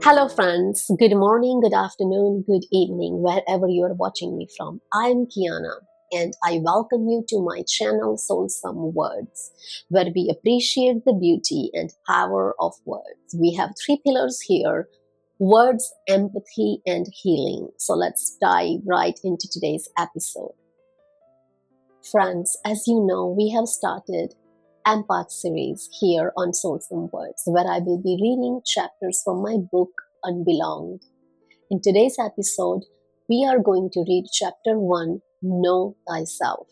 Hello, friends. Good morning, good afternoon, good evening, wherever you are watching me from. I'm Kiana, and I welcome you to my channel, Soulsome Words, where we appreciate the beauty and power of words. We have three pillars here: words, empathy, and healing. So let's dive right into today's episode. Friends, as you know, we have started Empath series here on Soulsome Words, where I will be reading chapters from my book Unbelonged. In today's episode, we are going to read chapter 1, Know Thyself.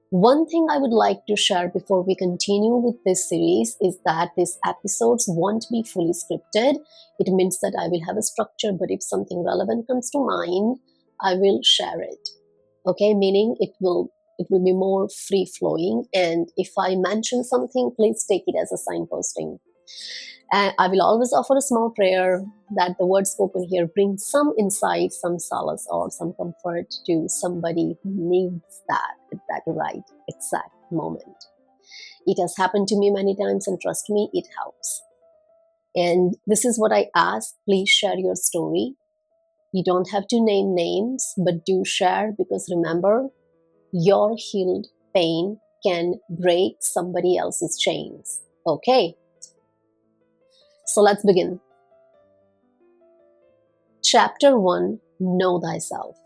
One thing I would like to share before we continue with this series is that these episodes won't be fully scripted. It means that I will have a structure, but if something relevant comes to mind, I will share it. Okay, meaning it will be more free flowing, and if I mention something, please take it as a signposting. And I will always offer a small prayer that the words spoken here bring some insight, some solace, or some comfort to somebody who needs that at that right exact moment. It has happened to me many times, and trust me, it helps. And this is what I ask: please share your story. You don't have to name names, but do share, because remember, your healed pain can break somebody else's chains. Okay, so let's begin. Chapter 1, Know Thyself.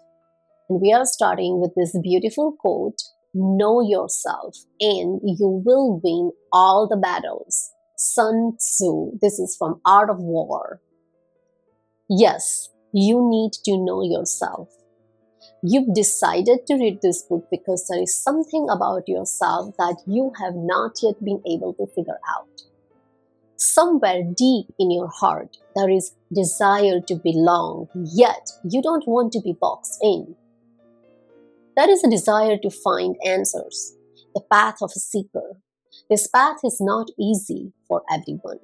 And we are starting with this beautiful quote: know yourself and you will win all the battles. Sun Tzu. This is from Art of War. Yes, you need to know yourself. You've decided to read this book because there is something about yourself that you have not yet been able to figure out. Somewhere deep in your heart, there is desire to belong, yet you don't want to be boxed in. There is a desire to find answers, the path of a seeker. This path is not easy for everyone.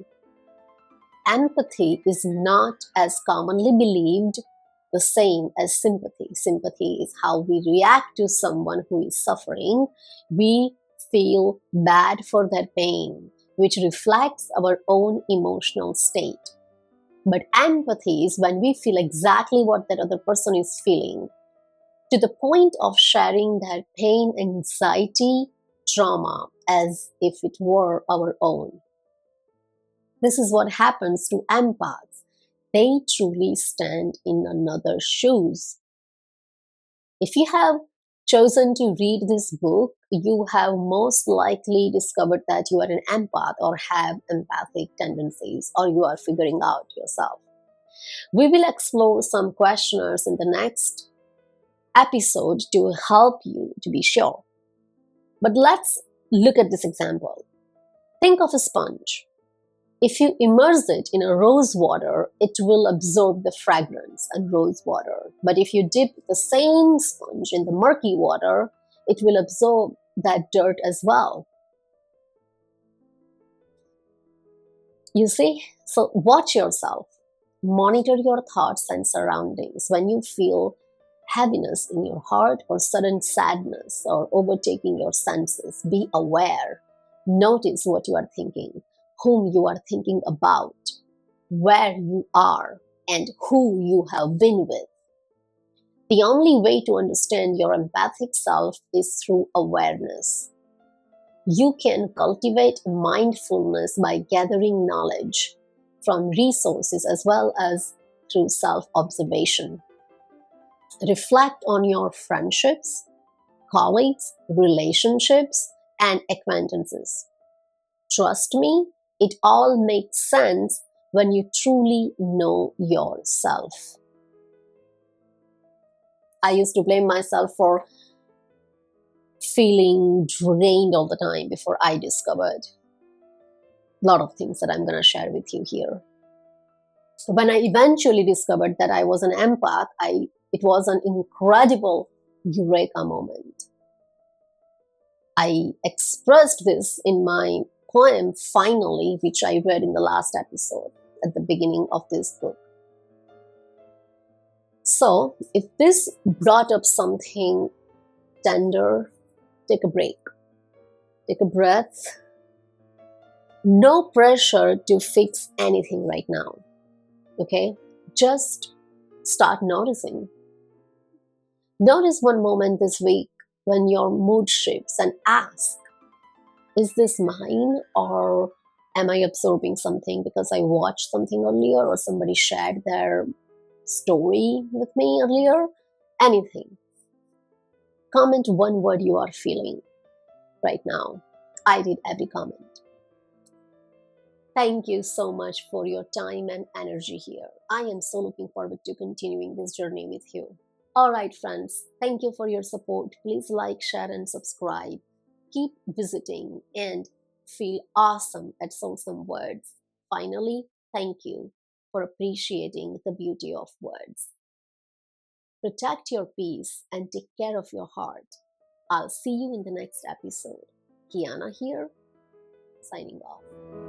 Empathy is not, as commonly believed, the same as sympathy. Sympathy is how we react to someone who is suffering. We feel bad for their pain, which reflects our own emotional state. But empathy is when we feel exactly what that other person is feeling, to the point of sharing their pain, anxiety, trauma, as if it were our own. This is what happens to empaths. They truly stand in another's shoes. If you have chosen to read this book, you have most likely discovered that you are an empath or have empathic tendencies, or you are figuring out yourself. We will explore some questionnaires in the next episode to help you to be sure. But let's look at this example. Think of a sponge. If you immerse it in a rose water, it will absorb the fragrance and rose water. But if you dip the same sponge in the murky water, it will absorb that dirt as well. You see? So watch yourself. Monitor your thoughts and surroundings. When you feel heaviness in your heart or sudden sadness or overtaking your senses, be aware. Notice what you are thinking, whom you are thinking about, where you are, and who you have been with. The only way to understand your empathic self is through awareness. You can cultivate mindfulness by gathering knowledge from resources as well as through self-observation. Reflect on your friendships, colleagues, relationships, and acquaintances. Trust me, it all makes sense when you truly know yourself. I used to blame myself for feeling drained all the time before I discovered a lot of things that I'm going to share with you here. When I eventually discovered that I was an empath, it was an incredible eureka moment. I expressed this in my poem, Finally, which I read in the last episode at the beginning of this book. So, if this brought up something tender, take a break. Take a breath. No pressure to fix anything right now. Okay? Just start noticing. Notice one moment this week when your mood shifts and ask, is this mine, or am I absorbing something because I watched something earlier or somebody shared their story with me earlier? Anything. Comment one word you are feeling right now. I read every comment. Thank you so much for your time and energy here. I am so looking forward to continuing this journey with you. All right, friends, thank you for your support. Please like, share, and subscribe. Keep visiting and feel awesome at Soulsome Words. Finally, thank you for appreciating the beauty of words. Protect your peace and take care of your heart. I'll see you in the next episode. Kiana here, signing off.